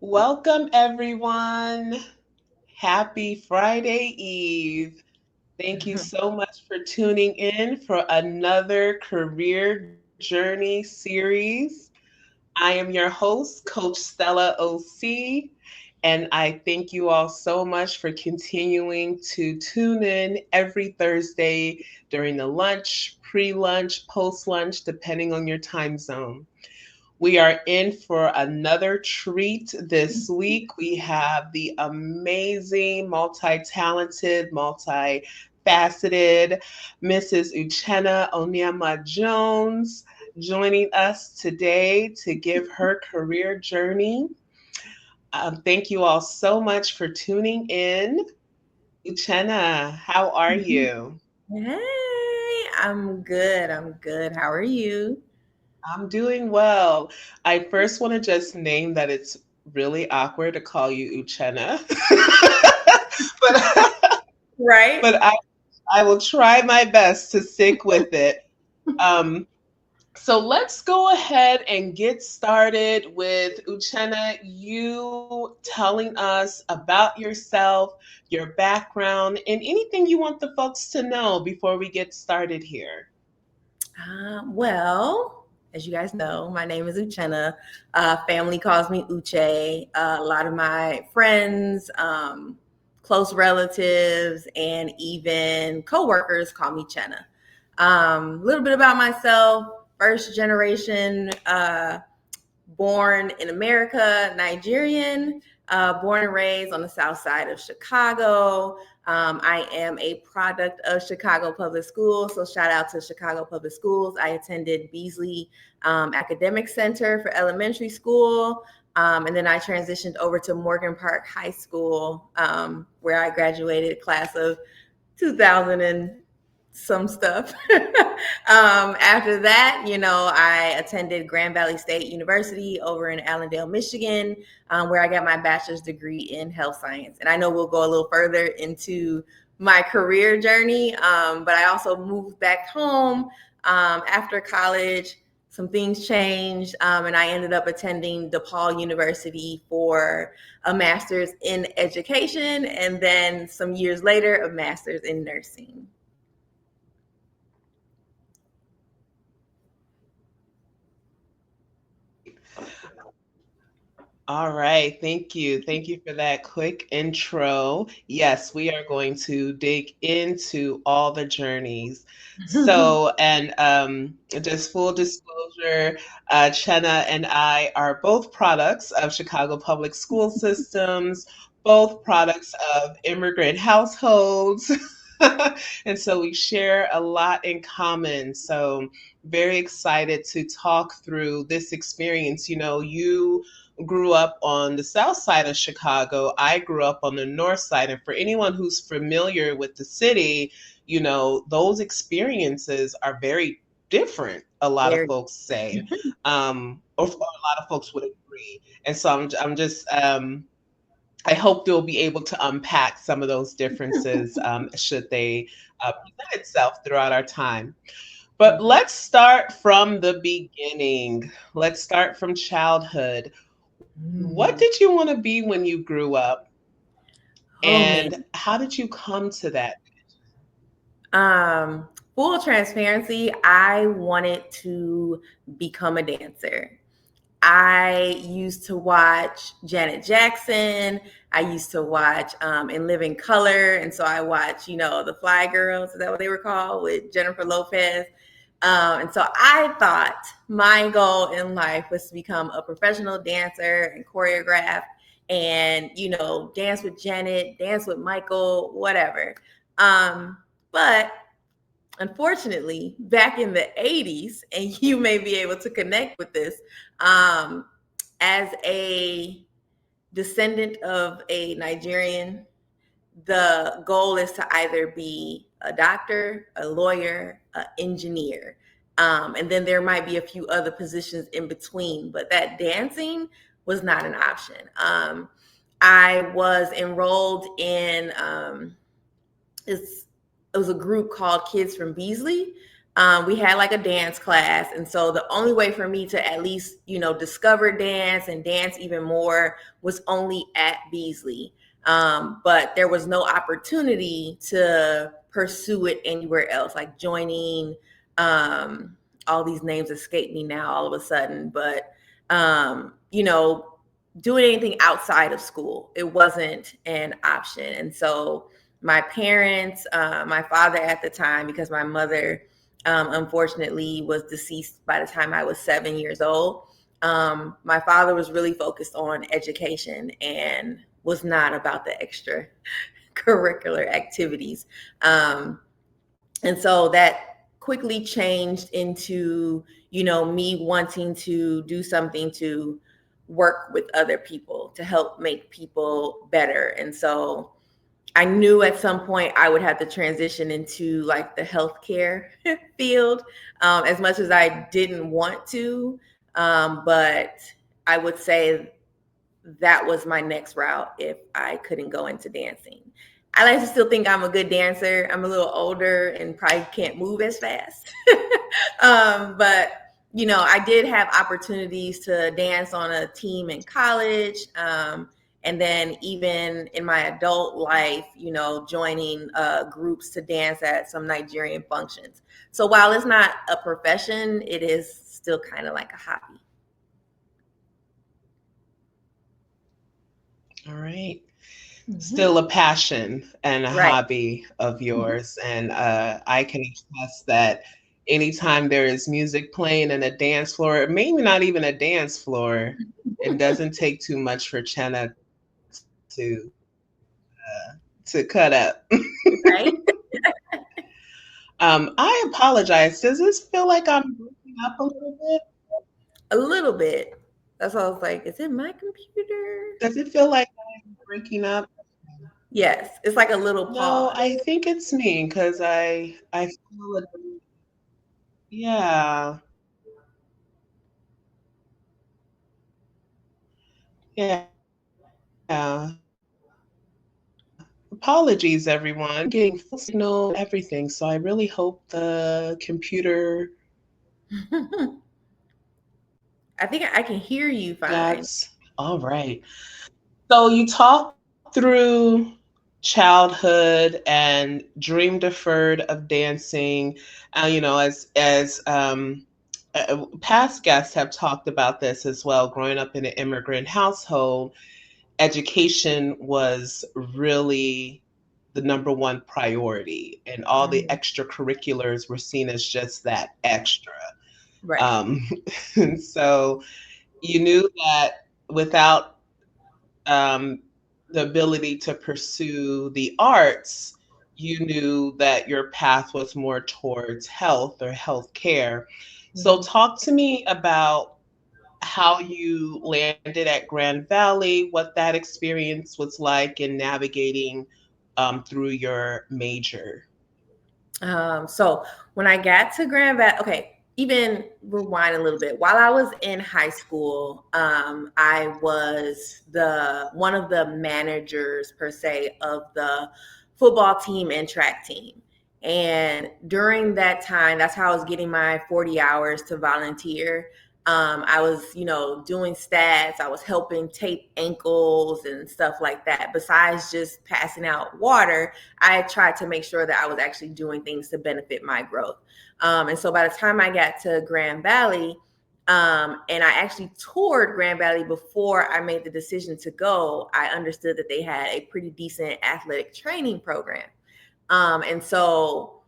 Welcome, everyone. Happy Friday Eve. Thank you so much for tuning in for another Career Journey series. I am your host, Coach Stella OC, and I thank you all so much for continuing to tune in every Thursday during the lunch, pre lunch, post lunch, depending on your time zone. We are in for another treat this week. We have the amazing, multi talented, multi-faceted Mrs. Uchenna Onyema Jones joining us today to give her career journey. Thank you all so much for tuning in. Uchenna, how are you? Hey, I'm good. I'm good. How are you? I'm doing well. I first want to just name that it's really awkward to call you Uchenna, but Right? but I will try my best to stick with it. Um, so let's go ahead and get started with Uchenna, you telling us about yourself, your background, and anything you want the folks to know before we get started here. As you guys know, my name is Uchenna. Family calls me Uche. A lot of my friends, close relatives, and even coworkers call me Chenna. A little bit about myself. First generation, born in America, Nigerian, born and raised on the south side of Chicago. I am a product of Chicago Public Schools, so shout out to Chicago Public Schools. I attended Beasley Academic Center for elementary school, and then I transitioned over to Morgan Park High School, where I graduated class of 2000 and some stuff. After that, I attended Grand Valley State University over in Allendale, Michigan, where I got my bachelor's degree in health science. And I know we'll go a little further into my career journey, but I also moved back home after college. Some things changed, and I ended up attending DePaul University for a master's in education, and then some years later, a master's in nursing. All right, thank you. Thank you for that quick intro. Yes, we are going to dig into all the journeys. And just full disclosure, Chenna and I are both products of Chicago Public School Systems, both products of immigrant households. And so we share a lot in common. So, very excited to talk through this experience. You grew up on the south side of Chicago. I grew up on the north side. And for anyone who's familiar with the city, those experiences are very different, a lot of Very. folks say, or a lot of folks would agree. And so I'm just, I hope they'll be able to unpack some of those differences should they present itself throughout our time. But let's start from the beginning. Let's start from childhood. What did you want to be when you grew up? Oh And man. how did you come to that? Um, Full transparency, I wanted to become a dancer. I used to watch Janet Jackson. I used to watch In Living Color. And so I watched, the Fly Girls. Is that what they were called? With Jennifer Lopez. And so I thought my goal in life was to become a professional dancer and choreograph and, dance with Janet, dance with Michael, whatever. But unfortunately, back in the 80s, and you may be able to connect with this, um, as a descendant of a Nigerian, the goal is to either be a doctor, a lawyer, an engineer. And then there might be a few other positions in between, but that dancing was not an option. I was enrolled in it's it was a group called Kids from Beasley. We had like a dance class. And so the only way for me to at least, discover dance and dance even more was only at Beasley. But there was no opportunity to pursue it anywhere else, like joining, all these names escape me now all of a sudden, but, doing anything outside of school, it wasn't an option. And so my parents, my father at the time, because my mother, unfortunately was deceased by the time I was 7 years old. My father was really focused on education and was not about the extra curricular activities. And so that quickly changed into, me wanting to do something to work with other people, to help make people better. And so I knew at some point I would have to transition into like the healthcare field, as much as I didn't want to. But I would say that was my next route if I couldn't go into dancing. I like to still think I'm a good dancer. I'm a little older and probably can't move as fast. But I did have opportunities to dance on a team in college. And then even in my adult life, joining groups to dance at some Nigerian functions. So while it's not a profession, it is still kind of like a hobby. All right. Still a passion and a hobby of yours. And I can attest that anytime there is music playing in a dance floor, maybe not even a dance floor, it doesn't take too much for Chenna to cut up. Right? I apologize. Does this feel like I'm breaking up a little bit? A little bit. That's why I was like, is it my computer? Does it feel like I'm breaking up? Yes, it's like a little pause. No, I think it's me because I feel it. Yeah. Yeah. Yeah. Apologies, everyone. Getting full signal, everything. So I really hope the computer. I think I can hear you fine. That's all right. So you talked through childhood and dream deferred of dancing. As past guests have talked about this as well. Growing up in an immigrant household, education was really the number one priority, and all the extracurriculars were seen as just that extra. Right. And so you knew that without the ability to pursue the arts, you knew that your path was more towards health or healthcare. So, talk to me about how you landed at Grand Valley, what that experience was like in navigating through your major. So when I got to Grand Valley, okay, even rewind a little bit. While I was in high school, I was one of the managers per se of the football team and track team. And during that time, that's how I was getting my 40 hours to volunteer. I was, doing stats. I was helping tape ankles and stuff like that. Besides just passing out water, I tried to make sure that I was actually doing things to benefit my growth. And so by the time I got to Grand Valley, and I actually toured Grand Valley before I made the decision to go, I understood that they had a pretty decent athletic training program. And so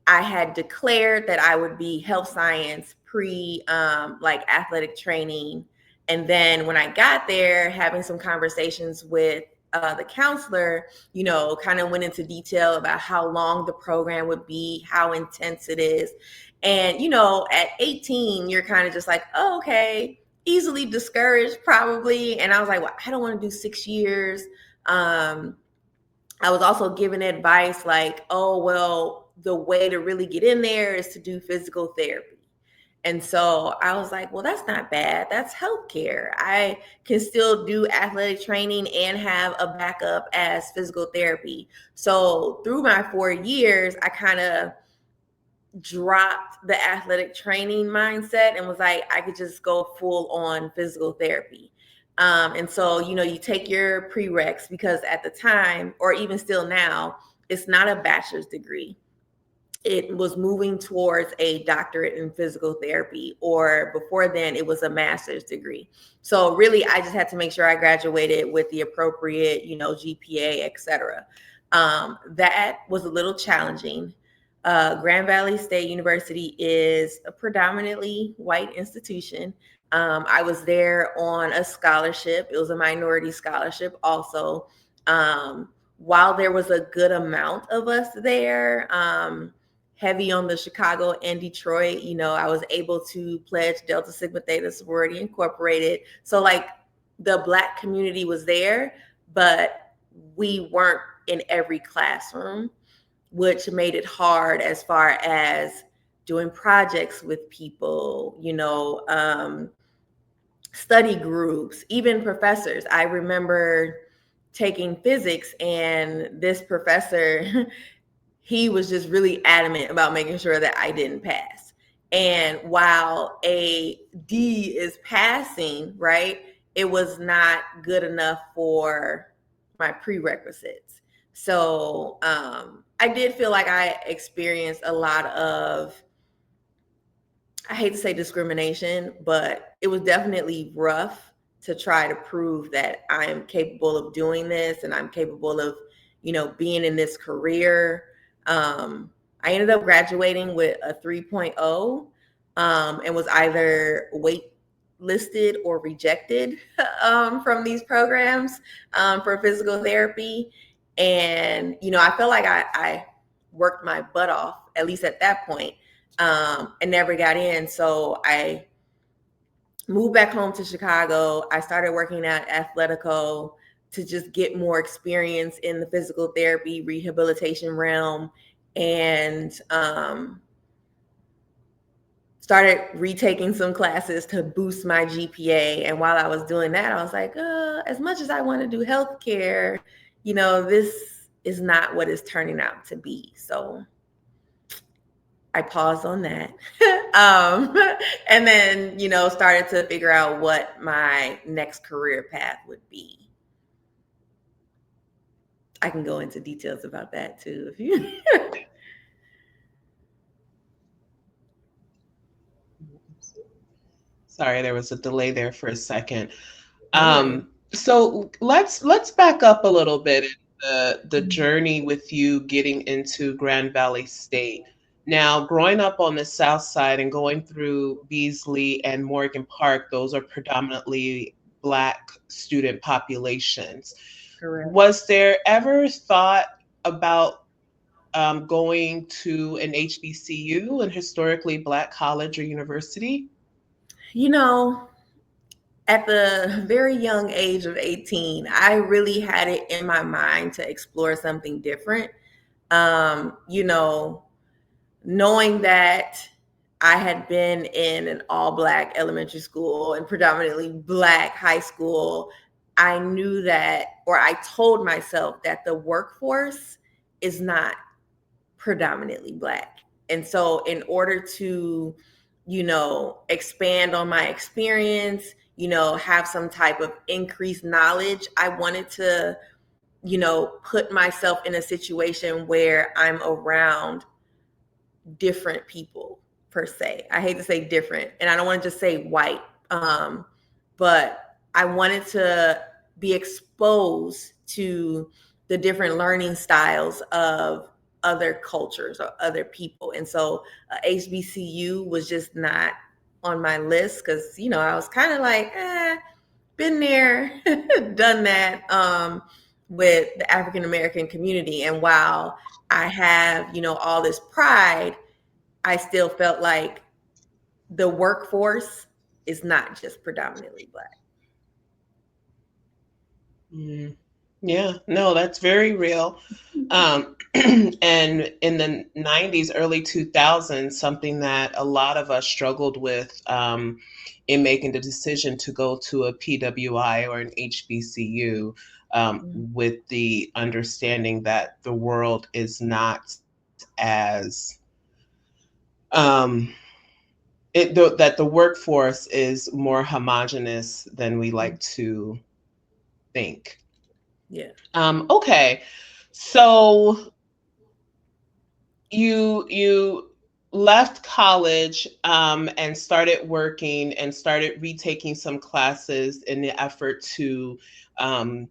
I had declared that I would be health science pre like athletic training. And then when I got there, having some conversations with the counselor, kind of went into detail about how long the program would be, how intense it is. And, at 18, you're kind of just like, oh, okay, easily discouraged probably. And I was like, well, I don't want to do 6 years. I was also given advice like, oh, well, the way to really get in there is to do physical therapy. And so I was like, well, that's not bad. That's healthcare. I can still do athletic training and have a backup as physical therapy. So through my 4 years, I kind of, dropped the athletic training mindset and was like, I could just go full on physical therapy. And so, you take your prereqs, because at the time, or even still now, it's not a bachelor's degree. It was moving towards a doctorate in physical therapy, or before then, it was a master's degree. So really, I just had to make sure I graduated with the appropriate, GPA, etc. That was a little challenging. Grand Valley State University is a predominantly white institution. I was there on a scholarship. It was a minority scholarship also. While there was a good amount of us there, heavy on the Chicago and Detroit, I was able to pledge Delta Sigma Theta Sorority Incorporated. So like the Black community was there, but we weren't in every classroom, which made it hard as far as doing projects with people, study groups, even professors. I remember taking physics, and this professor, he was just really adamant about making sure that I didn't pass. And while a D is passing, right, it was not good enough for my prerequisites. So I did feel like I experienced a lot of, I hate to say discrimination, but it was definitely rough to try to prove that I am capable of doing this and I'm capable of, being in this career. I ended up graduating with a 3.0, and was either wait listed or rejected from these programs for physical therapy. And, I felt like I worked my butt off, at least at that point, and never got in. So I moved back home to Chicago. I started working at Athletico to just get more experience in the physical therapy rehabilitation realm, and started retaking some classes to boost my GPA. And while I was doing that, I was like, as much as I want to do healthcare, this is not what it's turning out to be. So I paused on that. And then, started to figure out what my next career path would be. I can go into details about that too if you Sorry, there was a delay there for a second. No worries. So let's back up a little bit in the journey with you getting into Grand Valley State. Now, growing up on the South Side and going through Beasley and Morgan Park, those are predominantly Black student populations. Correct. Was there ever thought about going to an HBCU, an historically Black college or university? At the very young age of 18, I really had it in my mind to explore something different. Um, you know, Knowing that I had been in an all Black elementary school and predominantly Black high school, I knew that, or I told myself that the workforce is not predominantly Black. And so, in order to, expand on my experience, have some type of increased knowledge, I wanted to, put myself in a situation where I'm around different people per se. I hate to say different, and I don't want to just say white, but I wanted to be exposed to the different learning styles of other cultures or other people. And so HBCU was just not on my list because, I was kind of like, been there, done that with the African American community. And while I have, all this pride, I still felt like the workforce is not just predominantly Black. Yeah, no, that's very real. And in the 90s, early 2000s, something that a lot of us struggled with in making the decision to go to a PWI or an HBCU, with the understanding that the world is not as um, that the workforce is more homogenous than we like to think. Yeah. Okay, so you left college and started working and started retaking some classes in the effort to um,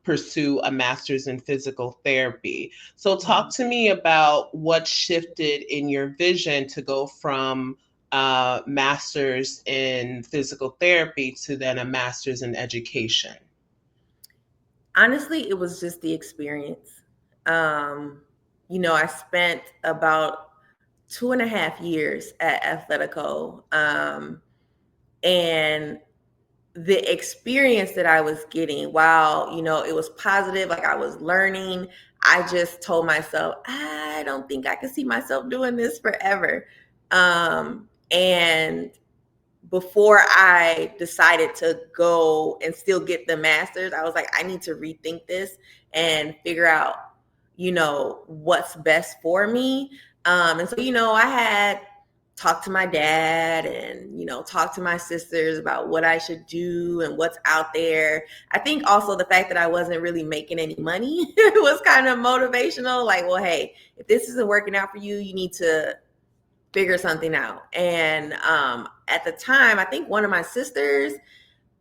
pursue a master's in physical therapy. So, talk Mhm. to me about what shifted in your vision to go from master's in physical therapy to then a master's in education. Honestly, it was just the experience. Um, I spent about 2.5 years at Athletico. And the experience that I was getting, while, it was positive, like I was learning, I just told myself, I don't think I can see myself doing this forever. And before I decided to go and still get the master's, I was like, I need to rethink this and figure out, what's best for me. And so, I had talked to my dad and, talked to my sisters about what I should do and what's out there. I think also the fact that I wasn't really making any money was kind of motivational. Like, well, hey, if this isn't working out for you, you need to figure something out. And at the time, I think one of my sisters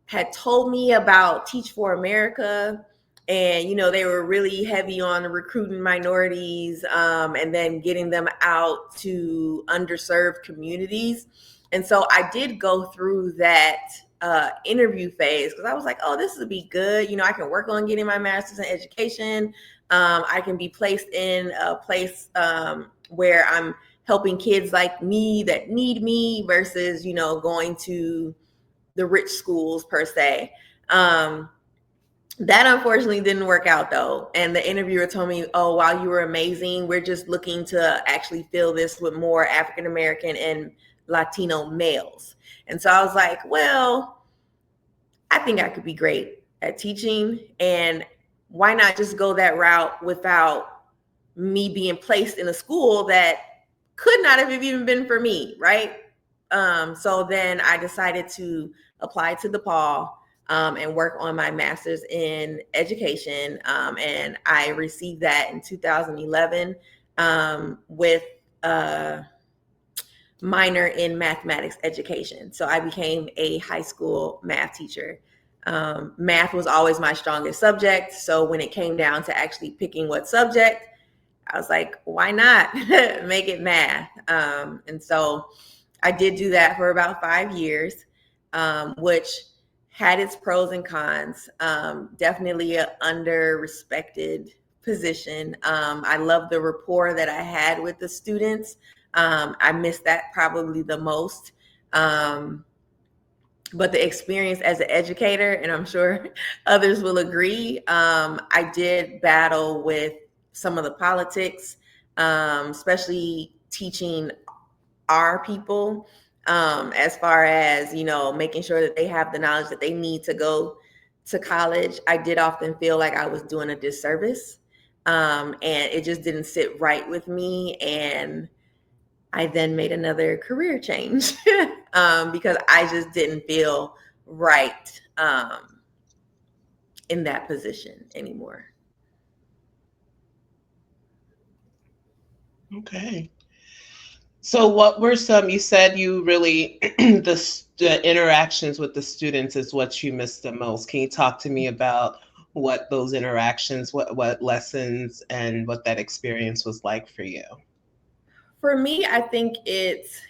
had told me about Teach for America. And, they were really heavy on recruiting minorities and then getting them out to underserved communities. And so I did go through that interview phase because I was like, oh, this would be good. I can work on getting my master's in education. I can be placed in a place where I'm helping kids like me that need me versus, going to the rich schools per se. That unfortunately didn't work out though. And the interviewer told me, oh, wow, you were amazing. We're just looking to actually fill this with more African American and Latino males. And so I was like, well, I think I could be great at teaching. And why not just go that route without me being placed in a school that could not have even been for me, right? So then I decided to apply to DePaul and work on my master's in education. And I received that in 2011 with a minor in mathematics education. So I became a high school math teacher. Math was always my strongest subject. So when it came down to actually picking what subject, I was like, why not make it math? And so I did do that for about 5 years, which had its pros and cons. Definitely an under respected position. I love the rapport that I had with the students. I miss that probably the most. But the experience as an educator, and I'm sure others will agree, I did battle with some of the politics, especially teaching our people, as far as, making sure that they have the knowledge that they need to go to college. I did often feel like I was doing a disservice, and it just didn't sit right with me. And I then made another career change because I just didn't feel right in that position anymore. Okay. So, what were some? You said you really the interactions with the students is what you missed the most. Can you talk to me about what those interactions, what lessons, and what that experience was like for you? For me, I think it's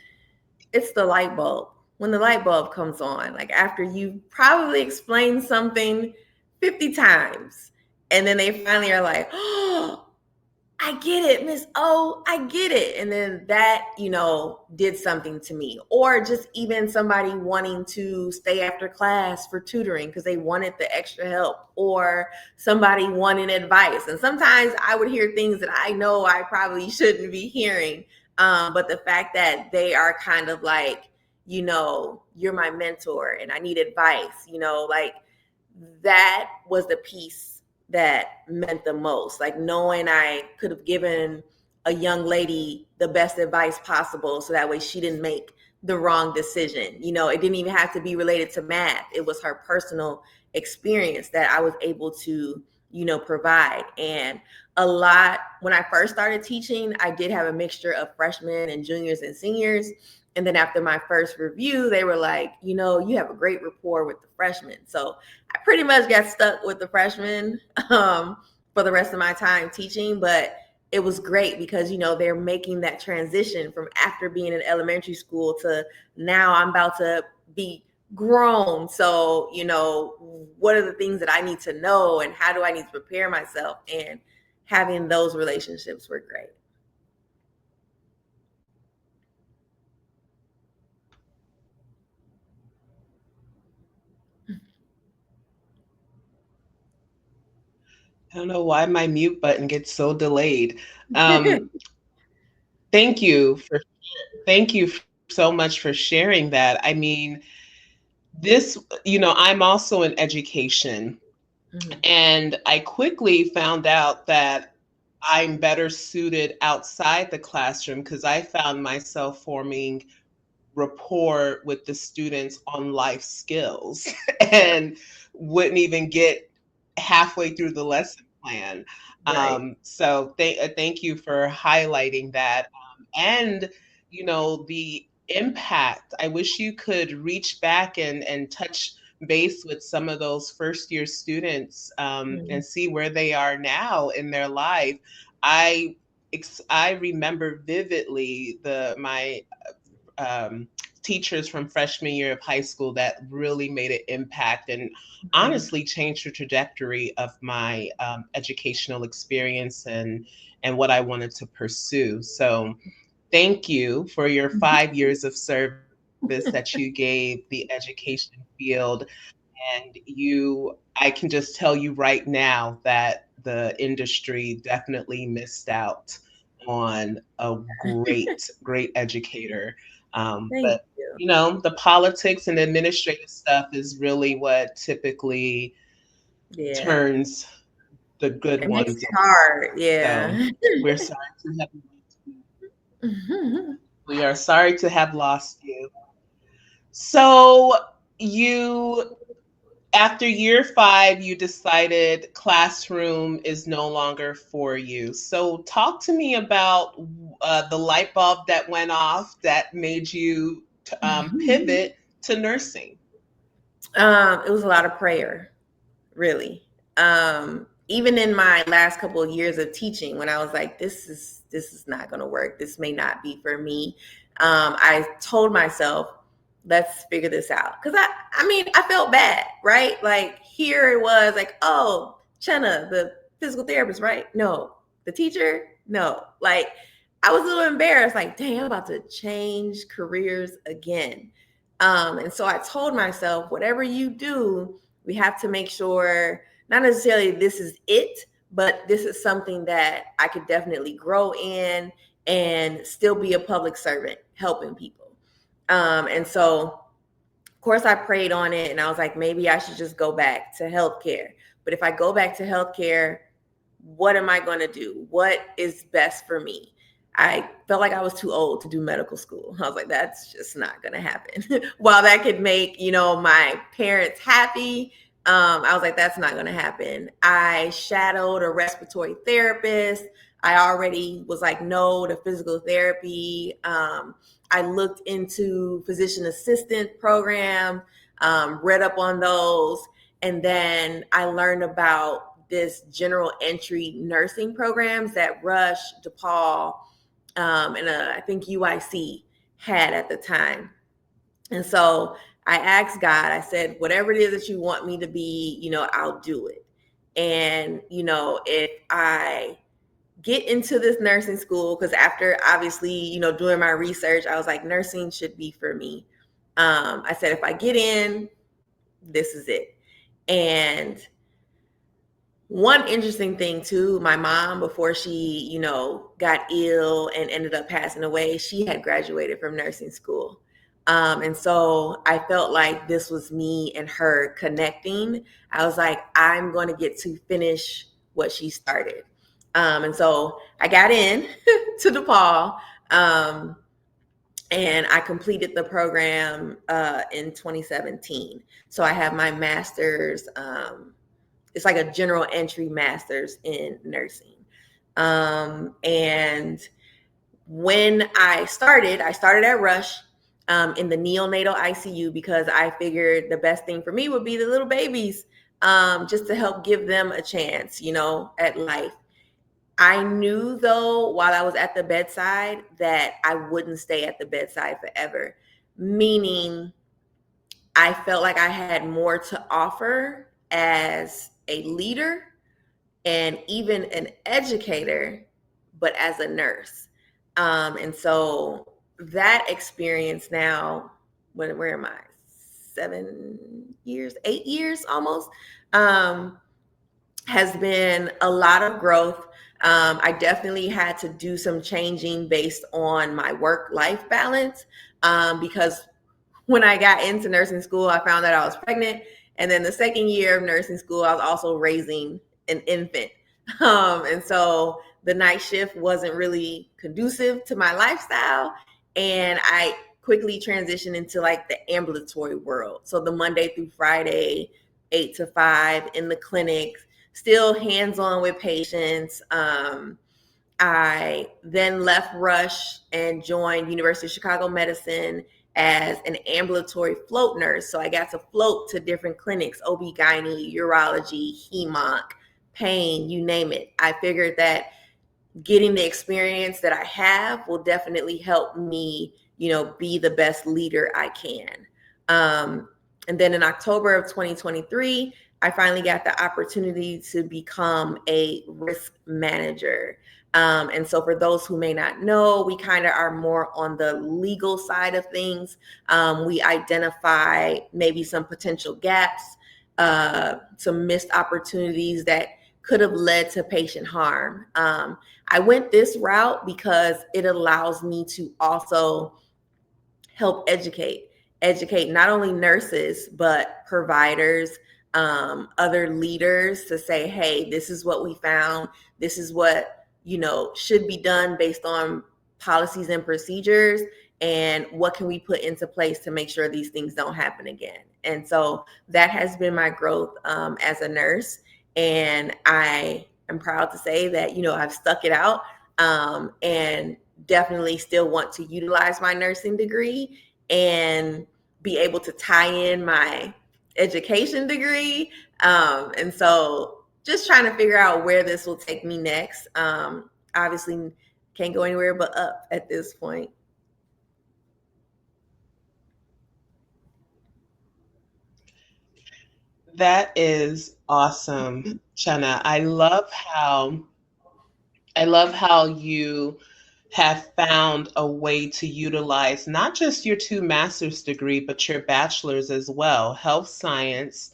the light bulb. When the light bulb comes on, like after you probably explained something 50 times, and then they finally are like, oh, I get it, Miss O, I get it. And then that, did something to me. Or just even somebody wanting to stay after class for tutoring because they wanted the extra help, or somebody wanting advice. And sometimes I would hear things that I know I probably shouldn't be hearing. But the fact that they are kind of like, you're my mentor and I need advice, like that was the piece that meant the most. Like knowing I could have given a young lady the best advice possible so that way she didn't make the wrong decision. It didn't even have to be related to math. It was her personal experience that I was able to, provide. And a lot, when I first started teaching, I did have a mixture of freshmen and juniors and seniors. And then after my first review, they were like, you have a great rapport with the freshmen. So I pretty much got stuck with the freshmen for the rest of my time teaching. But it was great because, they're making that transition from after being in elementary school to now I'm about to be grown. So, what are the things that I need to know and how do I need to prepare myself? And having those relationships were great. I don't know why my mute button gets so delayed. Thank you so much for sharing that. I mean, this, I'm also in education, and I quickly found out that I'm better suited outside the classroom because I found myself forming rapport with the students on life skills and wouldn't even get halfway through the lesson plan. Right. So thank you for highlighting that. And, the impact, I wish you could reach back and touch base with some of those first year students and see where they are now in their life. I I remember vividly my teachers from freshman year of high school that really made an impact and honestly changed the trajectory of my educational experience and what I wanted to pursue. So thank you for your 5 years of service that you gave the education field. And I can just tell you right now that the industry definitely missed out on a great educator. Thank But you. the politics and administrative stuff is really what typically Yeah. turns the good It makes ones it away. hard. So Yeah. we're sorry to have we are sorry to have lost you. So you after year 5, you decided classroom is no longer for you. So, talk to me about the light bulb that went off that made you pivot to nursing. It was a lot of prayer, really. Even in my last couple of years of teaching, when I was like, this is not going to work. This may not be for me. I told myself, let's figure this out. Because I felt bad, right? Like here it was like, oh, Chenna, the physical therapist, right? No, the teacher, no. Like I was a little embarrassed. Like, dang, I'm about to change careers again. And so I told myself, whatever you do, we have to make sure not necessarily this is it, but this is something that I could definitely grow in and still be a public servant helping people. And so, of course, I prayed on it and I was like, maybe I should just go back to healthcare. But if I go back to healthcare, what am I going to do? What is best for me? I felt like I was too old to do medical school. I was like, that's just not going to happen. While that could make, my parents happy, I was like, that's not going to happen. I shadowed a respiratory therapist. I already was like, no to physical therapy. I looked into physician assistant program, read up on those. And then I learned about this general entry nursing programs that Rush, DePaul, and I think UIC had at the time. And so I asked God, I said, whatever it is that you want me to be, I'll do it. And, if I get into this nursing school, because after obviously, doing my research, I was like, nursing should be for me. I said, if I get in, this is it. And one interesting thing too, my mom, before she, got ill and ended up passing away, she had graduated from nursing school. And so I felt like this was me and her connecting. I was like, I'm going to get to finish what she started. And so I got in to DePaul, and I completed the program in 2017. So I have my master's. It's like a general entry master's in nursing. And when I started at Rush in the neonatal ICU because I figured the best thing for me would be the little babies, just to help give them a chance, at life. I knew, though, while I was at the bedside, that I wouldn't stay at the bedside forever, meaning I felt like I had more to offer as a leader and even an educator, but as a nurse. And so that experience now, where am I? 7 years, 8 years almost, has been a lot of growth. I definitely had to do some changing based on my work-life balance, because when I got into nursing school, I found that I was pregnant. And then the second year of nursing school, I was also raising an infant. And so the night shift wasn't really conducive to my lifestyle. And I quickly transitioned into like the ambulatory world. So the Monday through Friday, 8 to 5 in the clinics, still hands-on with patients. I then left Rush and joined University of Chicago Medicine as an ambulatory float nurse. So I got to float to different clinics, OB-GYN, urology, HEMONC, pain, you name it. I figured that getting the experience that I have will definitely help me, be the best leader I can. And then in October of 2023, I finally got the opportunity to become a risk manager. And so for those who may not know, we kind of are more on the legal side of things. We identify maybe some potential gaps, some missed opportunities that could have led to patient harm. I went this route because it allows me to also help educate not only nurses, but providers, other leaders, to say, hey, this is what we found. This is what, should be done based on policies and procedures. And what can we put into place to make sure these things don't happen again? And so that has been my growth as a nurse. And I am proud to say that, I've stuck it out, and definitely still want to utilize my nursing degree and be able to tie in my education degree. And so just trying to figure out where this will take me next. Obviously can't go anywhere but up at this point. That is awesome, Chenna. I love how you have found a way to utilize not just your two master's degree, but your bachelor's as well, health science,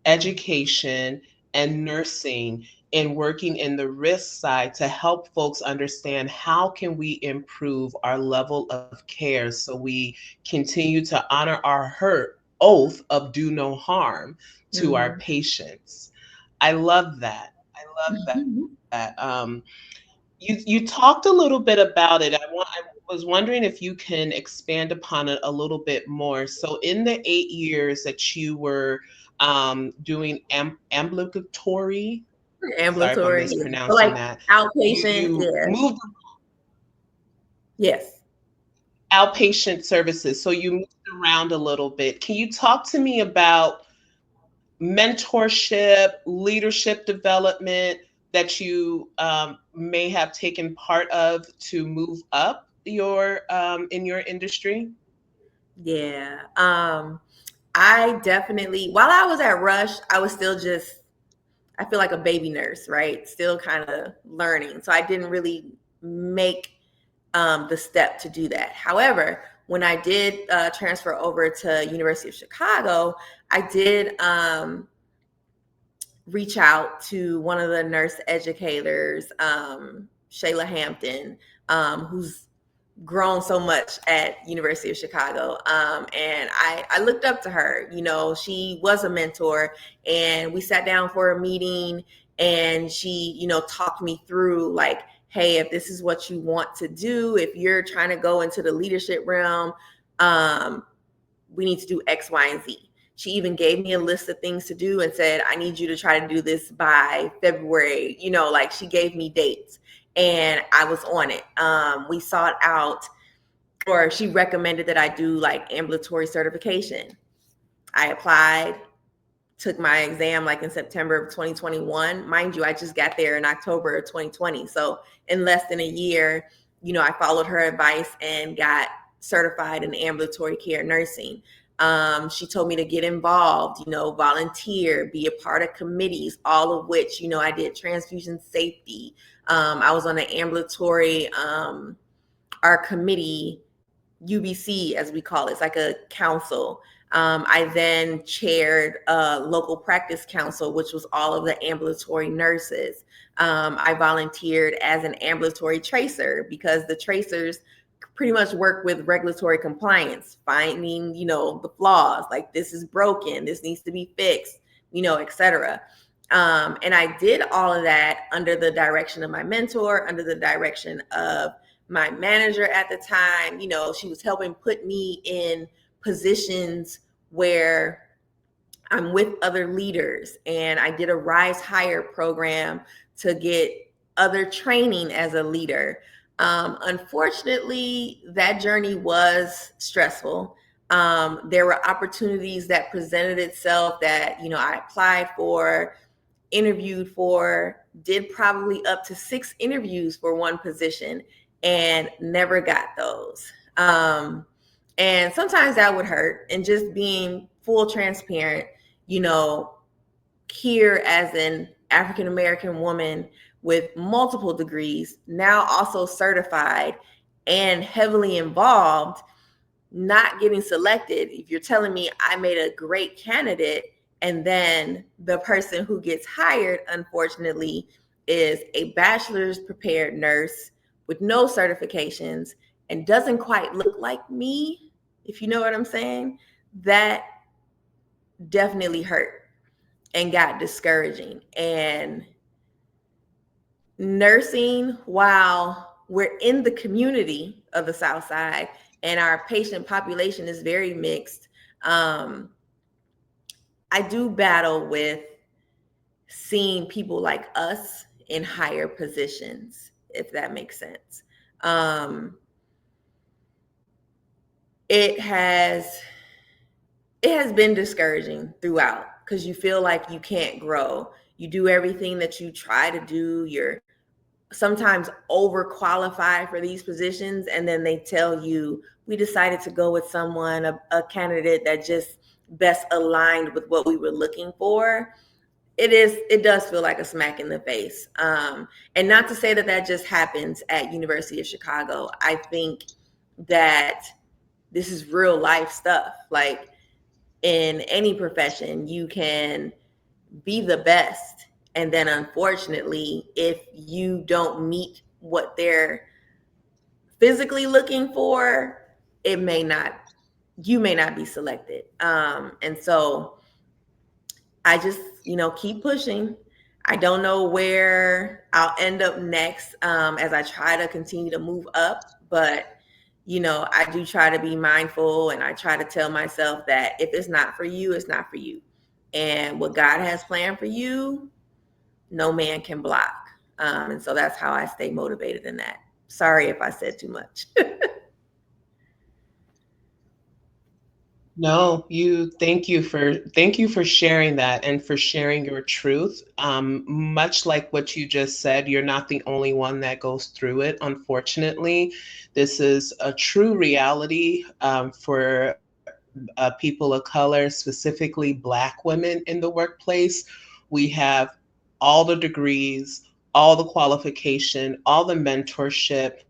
education, and nursing, in working in the risk side to help folks understand how can we improve our level of care so we continue to honor our oath of do no harm to our patients. I love that. I love that. You talked a little bit about it. I was wondering if you can expand upon it a little bit more. So, in the 8 years that you were doing ambulatory, sorry if I'm Ambulatory, yeah. So mispronouncing like that, outpatient, you yeah. moved Yes. outpatient services. So you moved around a little bit. Can you talk to me about mentorship, leadership development that you may have taken part of to move up your in your industry? Yeah. I definitely, while I was at Rush, I was still just, I feel like a baby nurse, right? Still kind of learning. So I didn't really make the step to do that. However, when I did transfer over to University of Chicago, I did reach out to one of the nurse educators, Shayla Hampton, who's grown so much at University of Chicago. And I looked up to her. She was a mentor, and we sat down for a meeting, And she, talked me through like, hey, if this is what you want to do, if you're trying to go into the leadership realm, we need to do X, Y, and Z. She even gave me a list of things to do and said, I need you to try to do this by February. Like she gave me dates and I was on it. We sought out, or she recommended that I do like ambulatory certification. I applied, took my exam like in September of 2021. Mind you, I just got there in October of 2020. So in less than a year, I followed her advice and got certified in ambulatory care nursing. She told me to get involved, volunteer, be a part of committees, all of which, I did transfusion safety. I was on the ambulatory, our committee, UBC, as we call it. It's like a council. I then chaired a local practice council, which was all of the ambulatory nurses. I volunteered as an ambulatory tracer because the tracers pretty much work with regulatory compliance, finding, the flaws, like this is broken, this needs to be fixed, et cetera. And I did all of that under the direction of my mentor, under the direction of my manager at the time. She was helping put me in positions where I'm with other leaders, and I did a Rise Higher program to get other training as a leader. Unfortunately, that journey was stressful. There were opportunities that presented itself that, I applied for, interviewed for, did probably up to 6 interviews for one position and never got those. And sometimes that would hurt. And just being full transparent, here as an African American woman with multiple degrees, now also certified and heavily involved, not getting selected. If you're telling me I made a great candidate, and then the person who gets hired, unfortunately, is a bachelor's prepared nurse with no certifications and doesn't quite look like me, if you know what I'm saying, that definitely hurt and got discouraging. And nursing, while we're in the community of the South Side and our patient population is very mixed, I do battle with seeing people like us in higher positions, if that makes sense. It has been discouraging throughout because you feel like you can't grow. You do everything that you try to do. You're sometimes overqualified for these positions, and then they tell you, we decided to go with someone, a candidate that just best aligned with what we were looking for. It does feel like a smack in the face. And not to say that just happens at University of Chicago. I think that this is real life stuff. Like in any profession, you can be the best, and then unfortunately, if you don't meet what they're physically looking for, you may not be selected. And so I just, keep pushing. I don't know where I'll end up next as I try to continue to move up, but I do try to be mindful, and I try to tell myself that if it's not for you, it's not for you. And what God has planned for you, no man can block. And so that's how I stay motivated in that. Sorry if I said too much. No, thank you for sharing that and for sharing your truth. Much like what you just said, you're not the only one that goes through it. Unfortunately, this is a true reality for people of color, specifically Black women in the workplace. We have all the degrees, all the qualification, all the mentorship,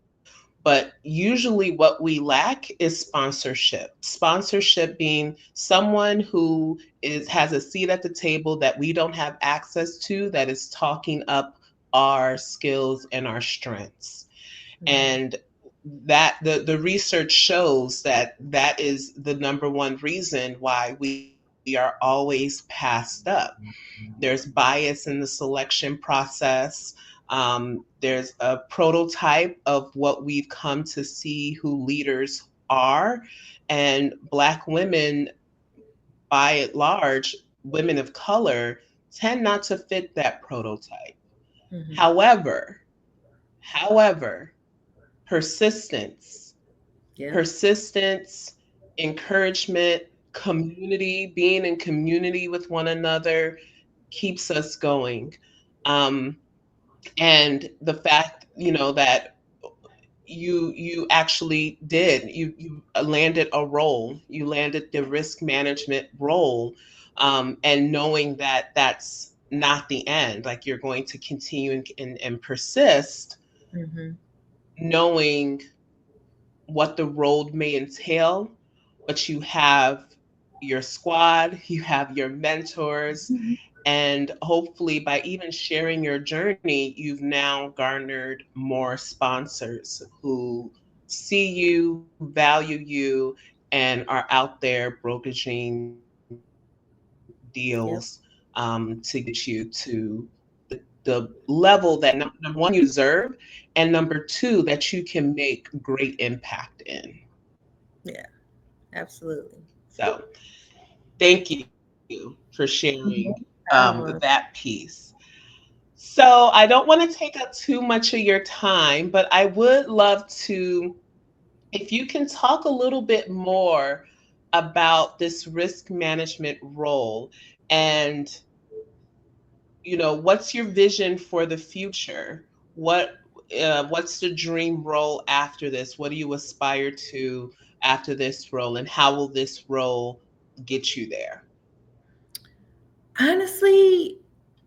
but usually what we lack is sponsorship. Sponsorship being someone who has a seat at the table that we don't have access to, that is talking up our skills and our strengths. Mm-hmm. And that the research shows that is the number one reason why we are always passed up. There's bias in the selection process. There's a prototype of what we've come to see who leaders are. And Black women, by and large, women of color, tend not to fit that prototype. Mm-hmm. However, persistence, Yeah. persistence, encouragement, community, being in community with one another keeps us going. Um, and the fact, that you actually did, you landed a role, you landed the risk management role, and knowing that that's not the end, like you're going to continue and persist, Mm-hmm. knowing what the road may entail, but you have your squad, you have your mentors, Mm-hmm. and hopefully by even sharing your journey, you've now garnered more sponsors who see you, value you, and are out there brokering deals Yep. to get you to the level that number one you deserve, and number two that you can make great impact in. Yeah, absolutely. So thank you for sharing No that problem. piece. So I don't want to take up too much of your time, but I would love to, if you can talk a little bit more about this risk management role, and what's your vision for the future? What's the dream role after this? What do you aspire to after this role, and how will this role get you there? Honestly,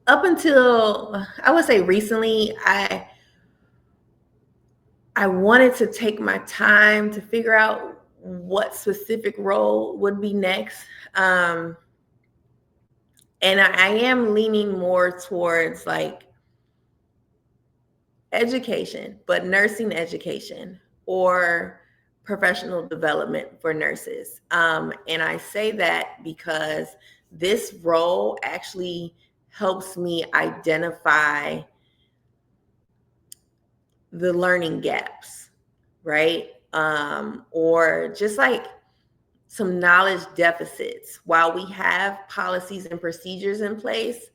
up until I would say recently, I wanted to take my time to figure out what specific role would be next. Um, and I am leaning more towards like education, but nursing education or professional development for nurses. And I say that because this role actually helps me identify the learning gaps, right? Or just like some knowledge deficits. While we have policies and procedures in place,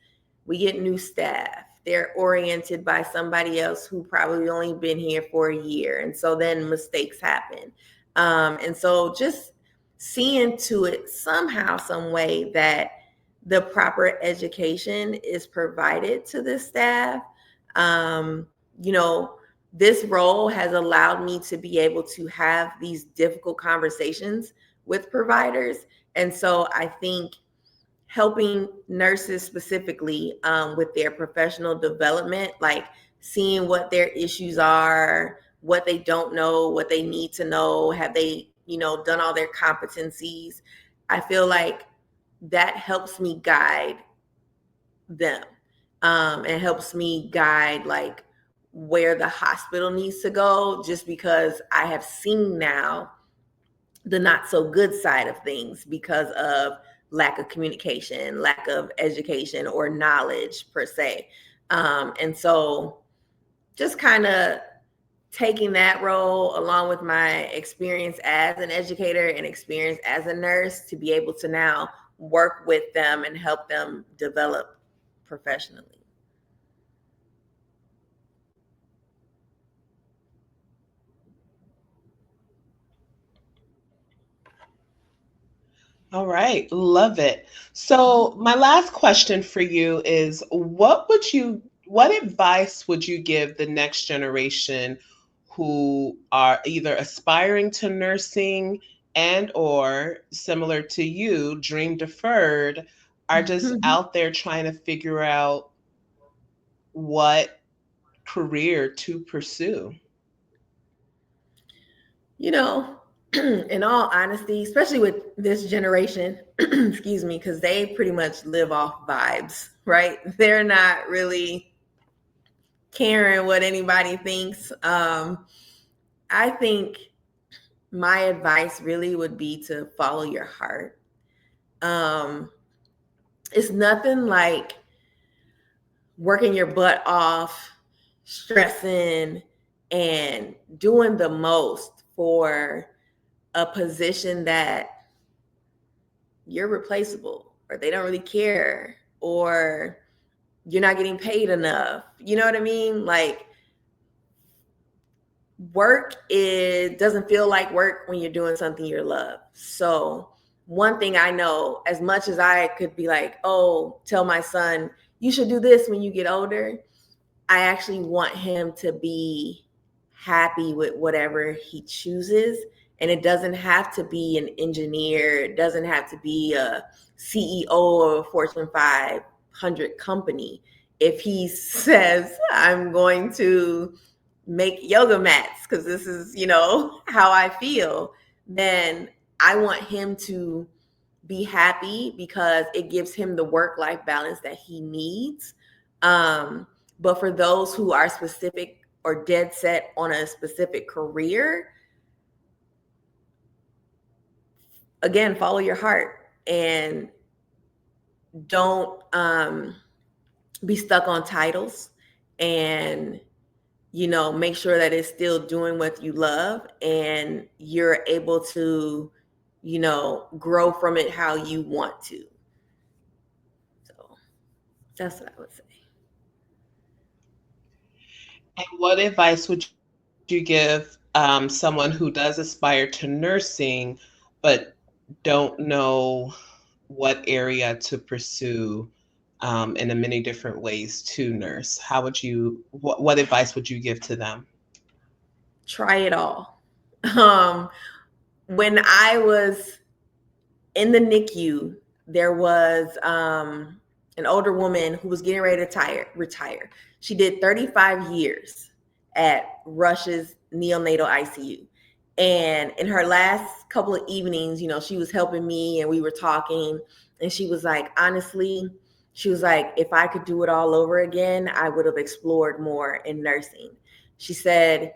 we get new staff. They're oriented by somebody else who probably only been here for a year. And so then mistakes happen. And so just seeing to it somehow, some way that the proper education is provided to the staff. Um, you know, this role has allowed me to be able to have these difficult conversations with providers. And so I think helping nurses specifically with their professional development, like seeing what their issues are, what they don't know, what they need to know, have they, done all their competencies. I feel like that helps me guide them, and helps me guide like where the hospital needs to go, just because I have seen now the not so good side of things because of lack of communication, lack of education or knowledge per se. And so just kind of taking that role along with my experience as an educator and experience as a nurse to be able to now work with them and help them develop professionally. All right, love it. So, my last question for you is what advice would you give the next generation who are either aspiring to nursing and or similar to you, dream deferred, are just out there trying to figure out what career to pursue? You know, in all honesty, especially with this generation, excuse me, because they pretty much live off vibes, right? They're not really caring what anybody thinks. I think my advice really would be to follow your heart. Um, it's nothing like working your butt off, stressing, and doing the most for a position that you're replaceable, or they don't really care, or you're not getting paid enough. You know what I mean? Like, work is doesn't feel like work when you're doing something you love. So one thing I know, as much as I could be like, oh, tell my son you should do this when you get older, I actually want him to be happy with whatever he chooses. And it doesn't have to be an engineer, it doesn't have to be a CEO of a Fortune 500 company. If he says, I'm going to make yoga mats because this is, how I feel, then I want him to be happy because it gives him the work-life balance that he needs. But for those who are specific or dead set on a specific career, again, follow your heart and don't be stuck on titles, and make sure that it's still doing what you love and you're able to, grow from it how you want to. So that's what I would say. And what advice would you give someone who does aspire to nursing but don't know what area to pursue in the many different ways to nurse? How would you, what advice would you give to them? Try it all. When I was in the NICU, there was an older woman who was getting ready to retire. She did 35 years at Rush's neonatal ICU. And in her last couple of evenings, she was helping me and we were talking. And she was like, honestly, she was like, if I could do it all over again, I would have explored more in nursing. She said,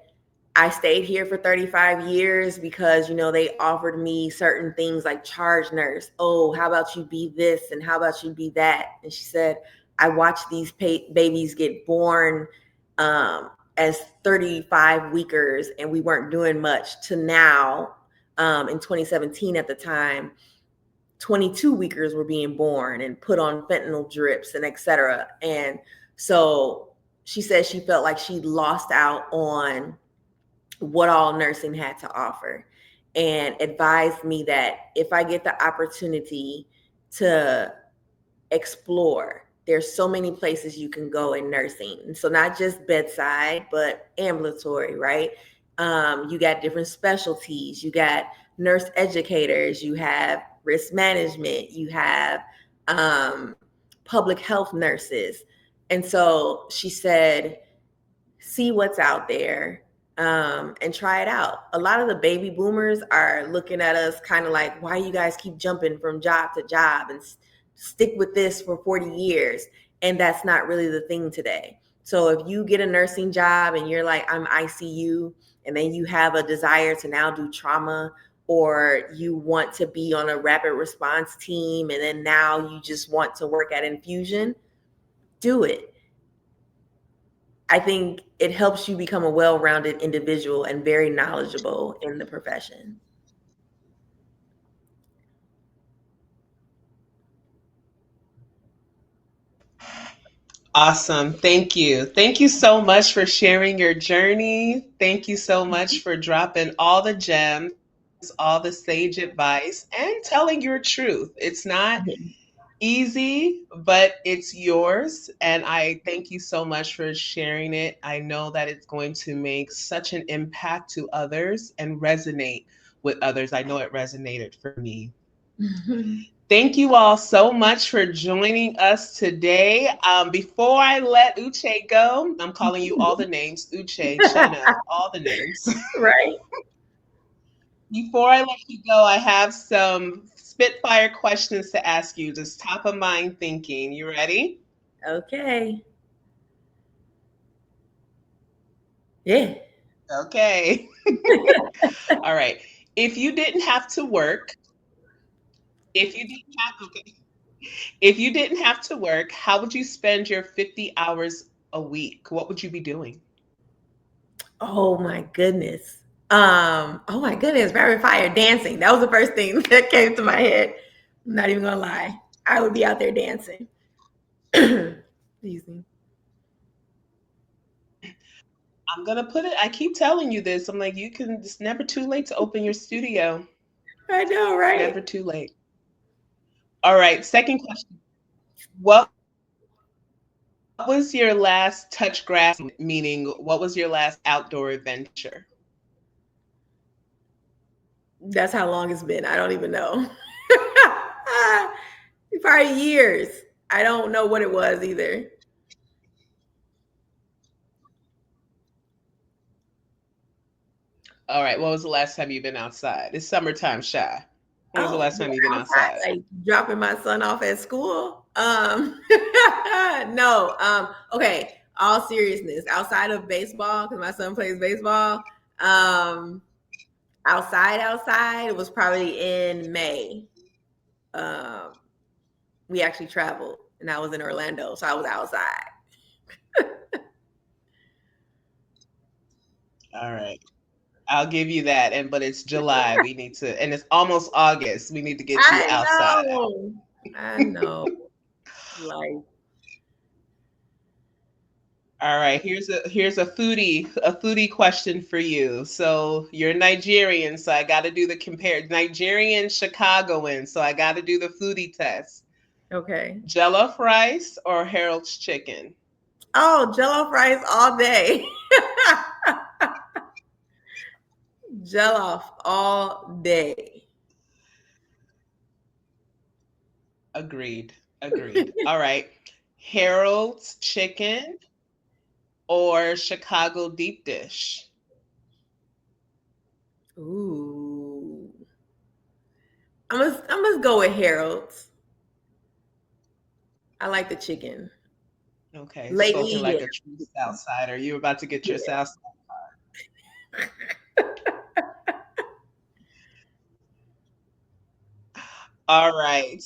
I stayed here for 35 years because, they offered me certain things like charge nurse. Oh, how about you be this? And how about you be that? And she said, I watched these babies get born as 35 weekers and we weren't doing much, to now, in 2017 at the time, 22 weekers were being born and put on fentanyl drips and et cetera. And so she said she felt like she lost out on what all nursing had to offer, and advised me that if I get the opportunity to explore, there's so many places you can go in nursing. And so not just bedside, but ambulatory, right? You got different specialties. You got nurse educators. You have risk management. You have public health nurses. And so she said, see what's out there, and try it out. A lot of the baby boomers are looking at us kind of like, why you guys keep jumping from job to job and stick with this for 40 years? And that's not really the thing today. So if you get a nursing job and you're like, I'm ICU, and then you have a desire to now do trauma, or you want to be on a rapid response team, and then now you just want to work at infusion, do it. I think it helps you become a well-rounded individual and very knowledgeable in the profession. Awesome. Thank you. Thank you so much for sharing your journey. Thank you so much for dropping all the gems, all the sage advice, and telling your truth. It's not easy, but it's yours. And I thank you so much for sharing it. I know that it's going to make such an impact to others and resonate with others. I know it resonated for me. Thank you all so much for joining us today. Before I let Uche go, I'm calling you all the names, Uche, Chenna, all the names. Right. Before I let you go, I have some spitfire questions to ask you, just top of mind thinking. You ready? Okay. Yeah. Okay. All right. If you didn't have to work, If you didn't have okay, if you didn't have to work, how would you spend your 50 hours a week? What would you be doing? Oh my goodness. Oh my goodness, rapid fire dancing. That was the first thing that came to my head. I'm not even gonna lie. I would be out there dancing. Excuse me. I'm gonna put it. I keep telling you this. I'm like, you can. It's never too late to open your studio. I know, right? Never too late. All right. Second question. What was your last touch grass? Meaning, what was your last outdoor adventure? That's how long it's been. I don't even know. Probably years. I don't know what it was either. All right. What was the last time you've been outside? It's summertime, Shy. When was the Oh, last time you've been outside, outside? like dropping my son off at school. No. Okay. All seriousness, outside of baseball, because my son plays baseball. Um, outside, it was probably in May. Um, we actually traveled, and I was in Orlando, so I was outside. All right. I'll give you that. And but it's July. We need to, and it's almost August. We need to get you I outside. know. I know. Like, All right, here's a foodie question for you. So you're Nigerian, so I got to do the compare. Nigerian Chicagoan, so I got to do the foodie test. okay. Jollof rice or Harold's chicken? Oh, Jollof rice all day. Jollof all day. Agreed. Agreed. All right. Harold's chicken or Chicago deep dish? Ooh. I'm gonna go with Harold's. I like the chicken. Okay, spoken Lately, like a yeah. true Southsider. You're about to get your South. All right.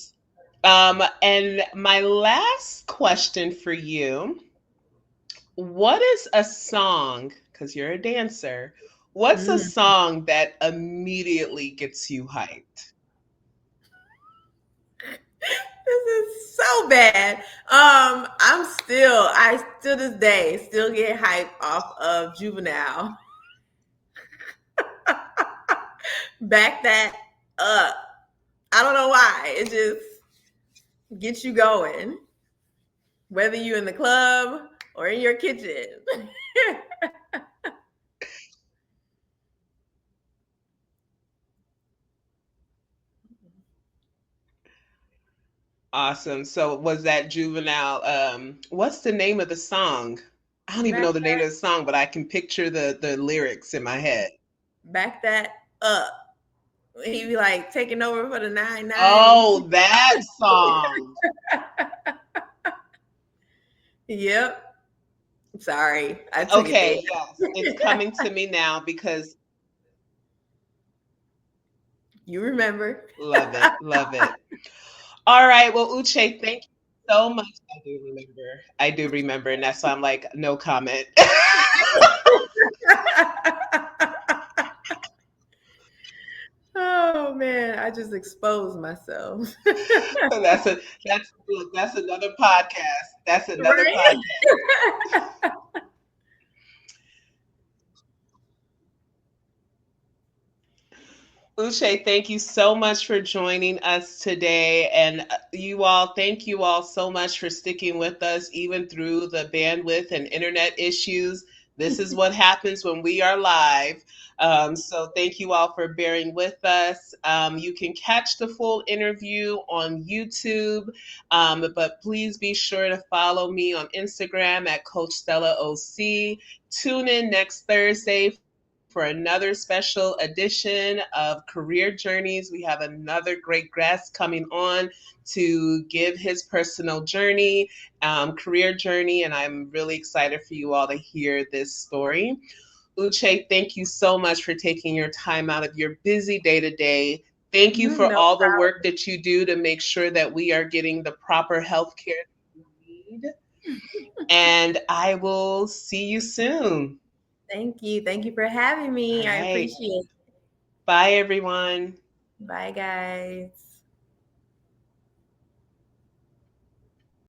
And my last question for you, what is a song, because you're a dancer, what's a Mm. song that immediately gets you hyped? This is so bad. I still this day still get hyped off of Juvenile. Back that up. I don't know why. It just gets you going. Whether you in the club or in your kitchen. Awesome. So was that Juvenile? What's the name of the song? I don't even back know the name of the song, but I can picture the lyrics in my head. back that up. He be like taking over for the 9-9. Oh, that song. Yep. Sorry, I took it Okay, there. yes, it's coming to me now because You remember. love it, love it. All right, well, Uche, thank you so much. I do remember. I do remember, and that's why I'm like, no comment. Oh man, I just exposed myself. That's another podcast. That's another Right? podcast. Uche, thank you so much for joining us today. And you all, thank you all so much for sticking with us, even through the bandwidth and internet issues. This is what happens when we are live. So thank you all for bearing with us. You can catch the full interview on YouTube, but please be sure to follow me on Instagram at Coach Stella OC. Tune in next Thursday for another special edition of Career Journeys. We have another great guest coming on to give his personal journey, career journey, and I'm really excited for you all to hear this story. Uche, thank you so much for taking your time out of your busy day to day Thank you for No all the work problem. that you do to make sure that we are getting the proper health care we need. And I will see you soon. Thank you. Thank you for having All me. I right. appreciate it. Bye, everyone. Bye, guys.